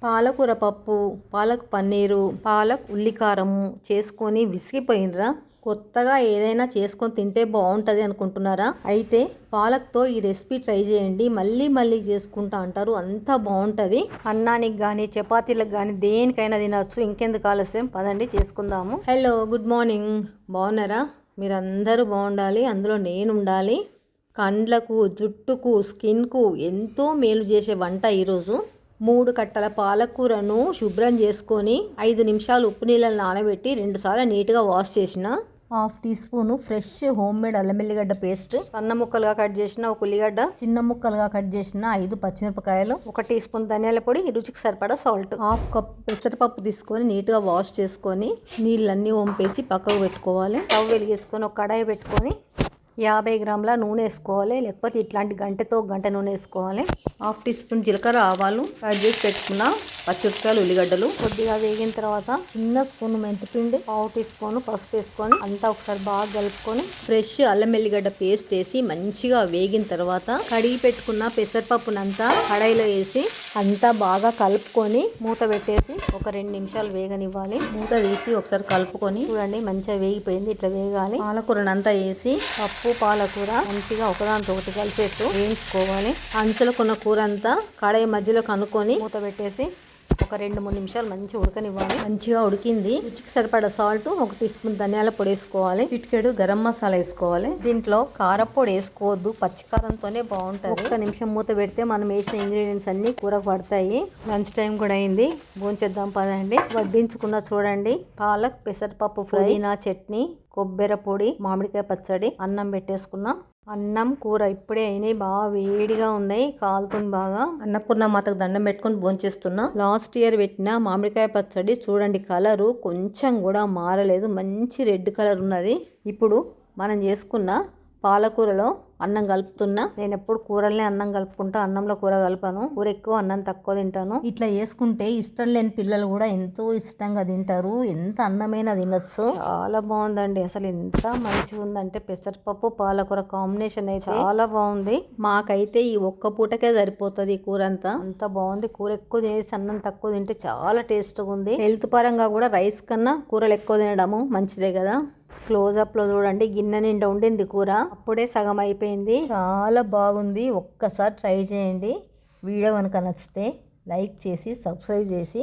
పాలకూర పప్పు, పాలక్ పన్నీరు, పాలక్ ఉల్లికారము చేసుకొని విసిగిపోయినరా? కొత్తగా ఏదైనా చేసుకొని తింటే బాగుంటుంది అనుకుంటున్నారా? అయితే పాలక్తో ఈ రెసిపీ ట్రై చేయండి. మళ్ళీ మళ్ళీ చేసుకుంటా అంటారు, అంత బాగుంటుంది. అన్నానికి కానీ చపాతీలకు కానీ దేనికైనా తినచ్చు. ఇంకెందుకు ఆలస్యం, పదండి చేసుకుందాము. Hello, good morning. బాగున్నారా? మీరందరూ బాగుండాలి, అందులో నేను ఉండాలి. కండ్లకు, జుట్టుకు, స్కిన్కు ఎంతో మేలు చేసే వంట ఈరోజు. 3 కట్టల పాలకూరను శుభ్రం చేసుకొని 5 నిమిషాలు ఉప్పు నీళ్ళని నానబెట్టి 2 సార్లు నీట్గా వాష్ చేసిన. 1/2 teaspoon fresh homemade అల్లం ఎల్లిగడ్డ పేస్ట్, సన్న ముక్కలుగా కట్ చేసిన 1 ఉల్లిగడ్డ, చిన్న ముక్కలుగా కట్ చేసిన 5 పచ్చిమిరపకాయలు, 1 టీ స్పూన్ ధనియాల పొడి, రుచికి సరిపడా సాల్ట్, 1/2 కప్ పెసరపప్పు తీసుకొని నీట్గా వాష్ చేసుకొని నీళ్ళన్నీ వంపేసి పక్కకు పెట్టుకోవాలి. స్టవ్ వెలిగేసుకొని ఒక కడాయి పెట్టుకొని 50 గ్రాముల నూనె వేసుకోవాలి, లేకపోతే ఇట్లాంటి గంట నూనె వేసుకోవాలి. 1/2 టీ స్పూన్ జీలకర్ర, ఆవాలు, కట్ చేసి పెట్టుకున్న పచ్చిమిరపకాయలు, ఉల్లిగడ్డలు కొద్దిగా వేగిన తర్వాత చిన్న స్పూన్ మెంతిపిండి, 1/2 టీ స్పూన్ పసుపు వేసుకొని అంతా ఒకసారి బాగా కలుపుకొని ఫ్రెష్ అల్లం ఎల్లిగడ్డ పేస్ట్ వేసి మంచిగా వేగిన తర్వాత కడిగి పెట్టుకున్న పెసరపప్పునంతా కడాయిలో వేసి అంతా బాగా కలుపుకొని మూత పెట్టేసి ఒక 2 నిమిషాలు వేగనివ్వాలి. మూత తీసి ఒకసారి కలుపుకొని చూడండి, మంచిగా వేగిపోయింది. ఇట్లా వేగాలి. పాలకూరనంతా వేసి పప్పు పాలకూర మంచిగా ఒకదానితో ఒకటి కలిపేట్టు వేయించుకోవాలి. అంచులకున్న కూర అంతా కడాయి మధ్యలో కనుక్కొని మూత పెట్టేసి ఒక 2-3 నిమిషాలు మంచిగా ఉడకనివ్వాలి. మంచిగా ఉడికింది. రుచికి సరిపడా సాల్ట్, 1 టీ స్పూన్ ధనియాల పొడి వేసుకోవాలి, చిటికెడు గరం మసాలా వేసుకోవాలి. దీంట్లో కారపొడి వేసుకోవద్దు, పచ్చికారంతోనే బాగుంటుంది. 1 నిమిషం మూత పెడితే మనం వేసిన ఇంగ్రీడియంట్స్ అన్ని కూరకు పడతాయి. లంచ్ టైం కూడా అయింది, భోంచేద్దాం పదండి. వడ్డించుకున్న చూడండి, పాలక్ పెసరపప్పు ఫ్రై, పుదీనా చట్నీ, కొబ్బరి పొడి, మామిడికాయ పచ్చడి, అన్నం పెట్టేసుకున్నాం. అన్నం కూర ఇప్పుడే అయినాయి, బాగా వేడిగా ఉన్నాయి, కాలుతుంది బాగా. అన్నపూర్ణ మాతకు దండం పెట్టుకొని భోంచేస్తున్నా. లాస్ట్ ఇయర్ పెట్టిన మామిడికాయ పచ్చడి చూడండి, కలరు కొంచెం కూడా మారలేదు, మంచి రెడ్ కలర్ ఉన్నది. ఇప్పుడు మనం చేసుకున్న పాలకూరలో అన్నం కలుపుతున్నా. నేను ఎప్పుడు కూరల్ని అన్నం కలుపుకుంటా, అన్నంలో కూర కలపను. కూర ఎక్కువ, అన్నం తక్కువ తింటాను. ఇట్లా చేసుకుంటే ఇష్టం లేని పిల్లలు కూడా ఎంతో ఇష్టంగా తింటారు. ఎంత అన్నమైనా తినొచ్చు. చాలా బాగుందండి, అసలు ఎంత మంచిగా ఉందంటే పెసరపప్పు పాలకూర కాంబినేషన్ అయితే చాలా బాగుంది. మాకైతే ఈ ఒక్క పూటకే సరిపోతుంది ఈ కూర అంతా, అంత బాగుంది. కూర ఎక్కువ తినేసి అన్నం తక్కువ తింటే చాలా టేస్ట్గా ఉంది. హెల్త్ పరంగా కూడా రైస్ కన్నా కూరలు ఎక్కువ తినడము మంచిదే కదా. క్లోజప్ లో చూడండి, గిన్నె నిండా ఉండింది కూర, అప్పుడే సగం అయిపోయింది. చాలా బాగుంది, ఒక్కసారి ట్రై చేయండి. వీడియో కనుక నచ్చితే లైక్ చేసి సబ్స్క్రైబ్ చేసి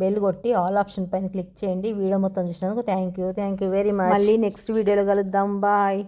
బెల్ కొట్టి ఆల్ ఆప్షన్ పైన క్లిక్ చేయండి. వీడియో మొత్తం చూసినందుకు థ్యాంక్ యూ వెరీ మచ్. మళ్ళీ నెక్స్ట్ వీడియోలో కలుద్దాం. బాయ్.